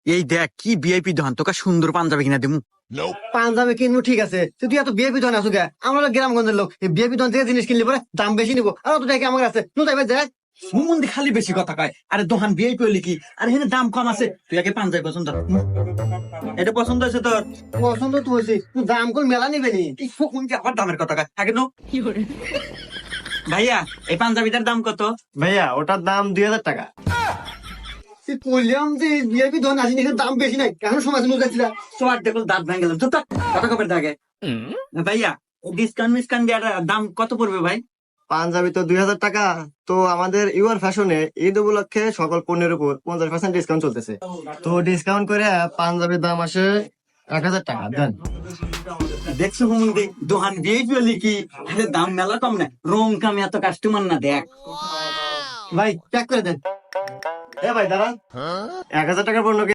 এই দেখ কি ভিআইপি দোকান, তোকে সুন্দর পাঞ্জাবি কিনা দিমু। পাঞ্জাবি কিনবো ঠিক আছে, তুই এত বিএপি দোকান আছো গে? আমরা গ্রামগঞ্জের লোক, এই বিএপি দোকান থেকে জিনিস কিনলে পরে দাম বেশি নিবো, আর অত টাকা আমার কাছে তুই যাবে দেখ। মুমন্দি খালি বেশি কথা কয়। আরে দোকান ভিআইপি হইলে কি, আর এখানে দাম কম আছে। তুই আগে পাঞ্জাবি পছন্দ কর। এটা পছন্দ হয়েছে তোর? পছন্দ তো হয়েছে, তুই দাম কোন মেলা নিবে নি? এই ফকুনকে আবার দামের কথা কয় আগে নো। ভাইয়া এই পাঞ্জাবিটার দাম কত? ভাইয়া ওটার দাম 2000 টাকা। তুই বললাম যে বিএপি দোকান আসিনি, এখানে দাম বেশি নাই, এখন সময় শুনে যাচ্ছিলা। সোয়ার দেখুন দাঁত ভেঙে গেলাম। চুপ থাক, কথা কবের দাগে। ভাইয়া ডিসকাউন্ট মিসকাউন্ট দেওয়ার দাম কত পড়বে ভাই? পাঞ্জাবি তো 2000 টাকা। তো আমাদের ইউর ফ্যাশনে ঈদ উপলক্ষে সকল পণ্যের উপর 50% ডিসকাউন্ট চলতেছে। তো ডিসকাউন্ট করে পাঞ্জাবির দাম আসে 1000 টাকা। দেন দেখছো মুমন্দি দোকান ভিআইপি হইলে কি, আরে দাম মেলা কম না, রং কামে এত কাস্টমার না দেখ। ভাই প্যাক করে দেন। ভাই দাঁড়ান, 1000 টাকার পণ্য